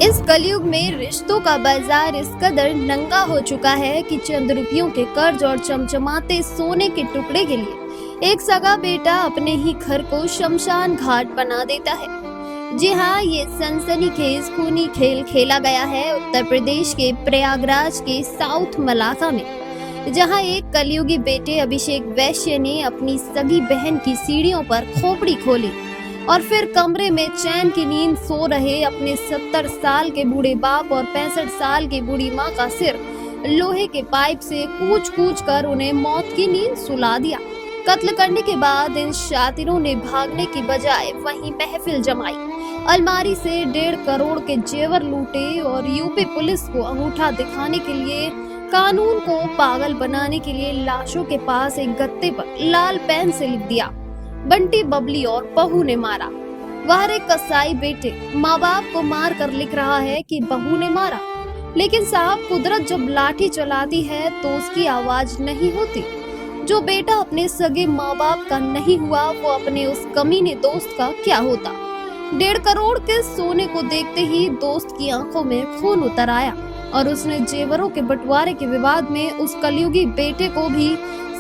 इस कलयुग में रिश्तों का बाजार इस कदर नंगा हो चुका है कि चंद रुपयों के कर्ज और चमचमाते सोने के टुकड़े के लिए एक सगा बेटा अपने ही घर को शमशान घाट बना देता है। जी हाँ, ये सनसनीखेज खूनी खेल खेला गया है उत्तर प्रदेश के प्रयागराज के साउथ मलाका में, जहाँ एक कलयुगी बेटे अभिषेक वैश्य ने अपनी सगी बहन की सीढ़ियों पर खोपड़ी खोली और फिर कमरे में चैन की नींद सो रहे अपने 70 साल के बूढ़े बाप और 65 साल की बूढ़ी माँ का सिर लोहे के पाइप से कूच कूच कर उन्हें मौत की नींद सुला दिया। कत्ल करने के बाद इन शातिरों ने भागने की बजाय वहीं महफिल जमाई, अलमारी से 1.5 करोड़ के जेवर लूटे और यूपी पुलिस को अंगूठा दिखाने के लिए, कानून को पागल बनाने के लिए लाशों के पास एक गत्ते पर लाल पेन से लिख दिया, बंटी बबली और बहू ने मारा। वह एक कसाई बेटे माँ बाप को मार कर लिख रहा है कि बहू ने मारा, लेकिन साहब कुदरत जब लाठी चलाती है तो उसकी आवाज नहीं होती। जो बेटा अपने सगे माँ बाप का नहीं हुआ वो अपने उस कमीने दोस्त का क्या होता। 1.5 करोड़ के सोने को देखते ही दोस्त की आंखों में खून उतर आया और उसने जेवरों के बंटवारे के विवाद में उस कलयुगी बेटे को भी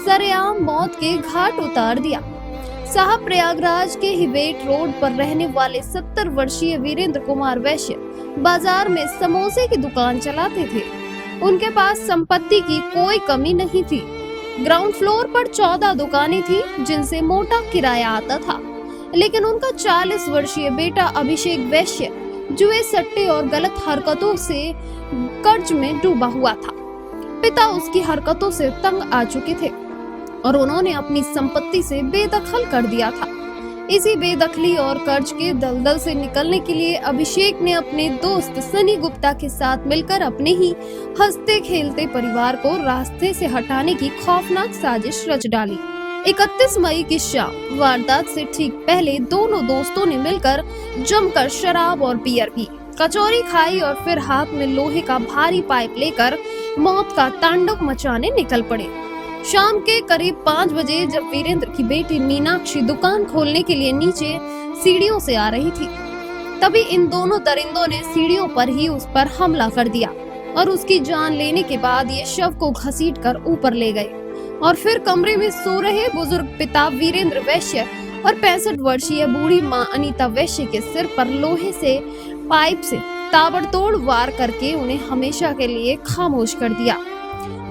सरेआम मौत के घाट उतार दिया। साहब प्रयागराज के हिवेट रोड पर रहने वाले 70 वर्षीय वीरेंद्र कुमार वैश्य बाजार में समोसे की दुकान चलाते थे। उनके पास संपत्ति की कोई कमी नहीं थी। ग्राउंड फ्लोर पर 14 दुकानें थी जिनसे मोटा किराया आता था, लेकिन उनका 40 वर्षीय बेटा अभिषेक वैश्य जुए सट्टे और गलत हरकतों से कर्ज में डूबा हुआ था। पिता उसकी हरकतों से तंग आ चुके थे और उन्होंने अपनी संपत्ति से बेदखल कर दिया था। इसी बेदखली और कर्ज के दलदल से निकलने के लिए अभिषेक ने अपने दोस्त सनी गुप्ता के साथ मिलकर अपने ही हंसते खेलते परिवार को रास्ते से हटाने की खौफनाक साजिश रच डाली। 31 मई की शाम वारदात से ठीक पहले दोनों दोस्तों ने मिलकर जमकर शराब और बियर पी, कचौरी खाई और फिर हाथ में लोहे का भारी पाइप लेकर मौत का तांडव मचाने निकल पड़े। शाम के करीब 5 बजे जब वीरेंद्र की बेटी मीनाक्षी दुकान खोलने के लिए नीचे सीढ़ियों से आ रही थी, तभी इन दोनों दरिंदों ने सीढ़ियों पर ही उस पर हमला कर दिया और उसकी जान लेने के बाद ये शव को घसीटकर ऊपर ले गए और फिर कमरे में सो रहे बुजुर्ग पिता वीरेंद्र वैश्य और 65 वर्षीय बूढ़ी माँ अनीता वैश्य के सिर पर लोहे से पाइप से ताबड़तोड़ वार करके उन्हें हमेशा के लिए खामोश कर दिया।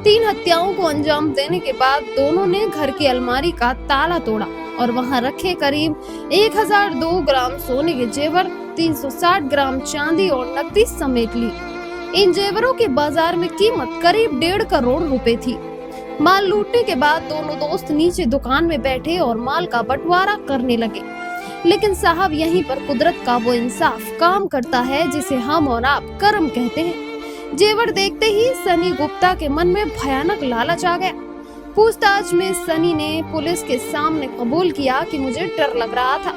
3 हत्याओं को अंजाम देने के बाद दोनों ने घर की अलमारी का ताला तोड़ा और वहां रखे करीब 1002 ग्राम सोने के जेवर, 360 ग्राम चांदी और नकदी समेट ली। इन जेवरों की बाजार में कीमत करीब 1.5 करोड़ रुपए थी। माल लूटने के बाद दोनों दोस्त नीचे दुकान में बैठे और माल का बंटवारा करने लगे, लेकिन साहब यहीं पर कुदरत का वो इंसाफ काम करता है जिसे हम और आप कर्म कहते हैं। जेवर देखते ही सनी गुप्ता के मन में भयानक लालच आ गया। पूछताछ में सनी ने पुलिस के सामने कबूल किया कि मुझे डर लग रहा था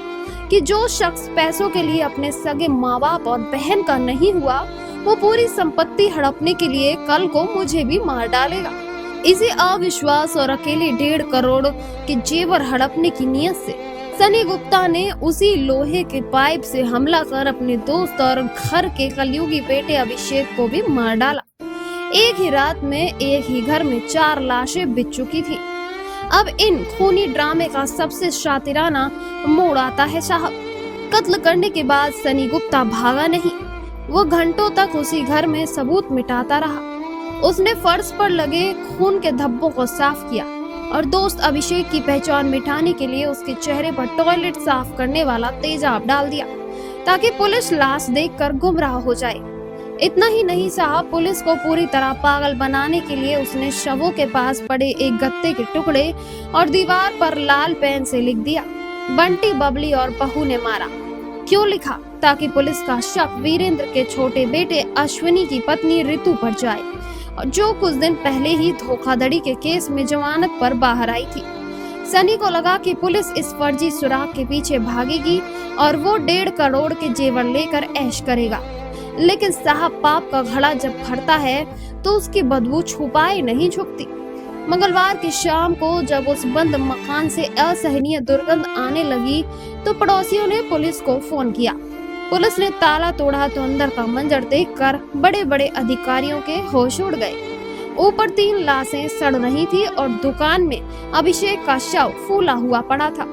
कि जो शख्स पैसों के लिए अपने सगे माँ बाप और बहन का नहीं हुआ वो पूरी संपत्ति हड़पने के लिए कल को मुझे भी मार डालेगा। इसी अविश्वास और अकेले 1.5 करोड़ के जेवर हड़पने की नीयत से सनी गुप्ता ने उसी लोहे के पाइप से हमला कर अपने दोस्त और घर के कलयुगी बेटे अभिषेक को भी मार डाला। एक ही रात में एक ही घर में 4 लाशें बिछ चुकी थी। अब इन खूनी ड्रामे का सबसे शातिराना मोड़ आता है साहब। कत्ल करने के बाद सनी गुप्ता भागा नहीं, वो घंटों तक उसी घर में सबूत मिटाता रहा। उसने फर्श पर लगे खून के धब्बों को साफ किया और दोस्त अभिषेक की पहचान मिटाने के लिए उसके चेहरे पर टॉयलेट साफ करने वाला तेजाब डाल दिया ताकि पुलिस लाश देखकर गुमराह हो जाए। इतना ही नहीं साहब, पुलिस को पूरी तरह पागल बनाने के लिए उसने शवों के पास पड़े एक गत्ते के टुकड़े और दीवार पर लाल पेन से लिख दिया, बंटी बबली और बहू ने मारा। क्यों लिखा? ताकि पुलिस का शक वीरेंद्र के छोटे बेटे अश्विनी की पत्नी रितु पर जाए, जो कुछ दिन पहले ही धोखाधड़ी के केस में जमानत पर बाहर आई थी। सनी को लगा कि पुलिस इस फर्जी सुराग के पीछे भागेगी और वो 1.5 करोड़ के जेवर लेकर ऐश करेगा, लेकिन साहब पाप का घड़ा जब फटता है तो उसकी बदबू छुपाए नहीं छुपती। मंगलवार की शाम को जब उस बंद मकान से असहनीय दुर्गंध आने लगी तो पड़ोसियों ने पुलिस को फोन किया। पुलिस ने ताला तोड़ा तो अंदर का मंजर देखकर बड़े बड़े अधिकारियों के होश उड़ गए। ऊपर 3 लाशें सड़ रही थी और दुकान में अभिषेक का शव फूला हुआ पड़ा था।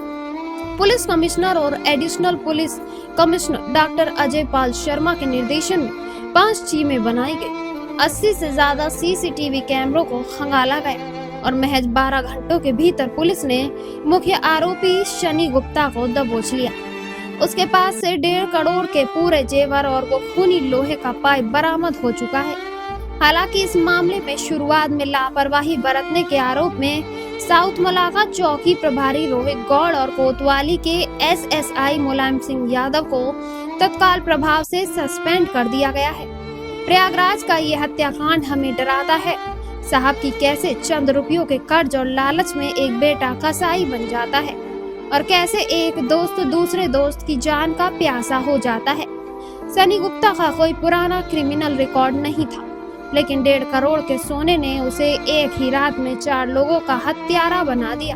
पुलिस कमिश्नर और additional police commissioner doctor Ajay Pal Sharma के निर्देशन में 5 टीमें बनाई गई। 80 से ज्यादा सीसीटीवी कैमरों को खंगाला गया और महज 12 घंटों के भीतर पुलिस ने मुख्य आरोपी शनि गुप्ता को दबोच लिया। उसके पास से 1.5 करोड़ के पूरे जेवर और वो खूनी लोहे का पाइप बरामद हो चुका है। हालांकि इस मामले में शुरुआत में लापरवाही बरतने के आरोप में साउथ मलाका चौकी प्रभारी रोहित गौड़ और कोतवाली के एसएसआई मुलायम सिंह यादव को तत्काल प्रभाव से सस्पेंड कर दिया गया है। प्रयागराज का ये हत्याकांड हमें डराता है। साहब की कैसे चंद रुपयों के कर्ज और लालच में एक बेटा कसाई बन जाता है और कैसे एक दोस्त दूसरे दोस्त की जान का प्यासा हो जाता है। शनि गुप्ता का कोई पुराना क्रिमिनल रिकॉर्ड नहीं था, लेकिन 1.5 करोड़ के सोने ने उसे एक ही रात में 4 लोगों का हत्यारा बना दिया।